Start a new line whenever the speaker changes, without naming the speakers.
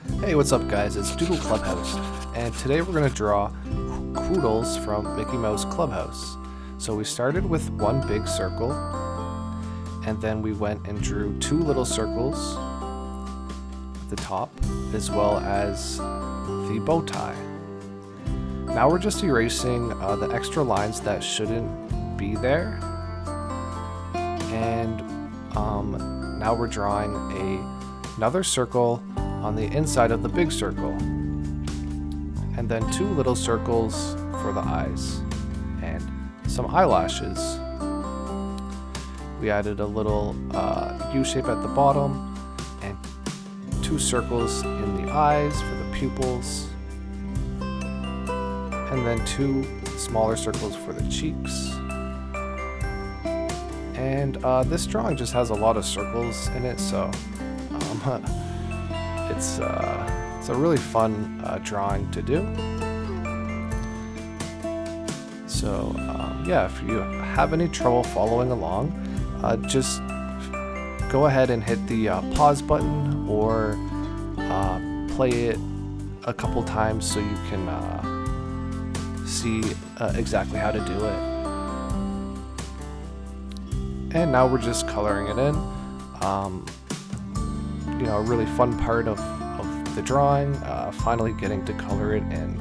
Hey, what's up guys? It's Doodle Clubhouse, and today we're going to draw Quoodles from Mickey Mouse Clubhouse. So we started with one big circle, and then we went and drew two little circles at the top, as well as the bow tie. Now we're just erasing the extra lines that shouldn't be there, and now we're drawing another circle on the inside of the big circle, and then two little circles for the eyes and some eyelashes. We added a little U shape at the bottom and two circles in the eyes for the pupils, and then two smaller circles for the cheeks. And this drawing just has a lot of circles in it, so it's a really fun drawing to do. So yeah, if you have any trouble following along, just go ahead and hit the pause button, or play it a couple times so you can see exactly how to do it. And now we're just coloring it in. A really fun part of the drawing, finally getting to color it in.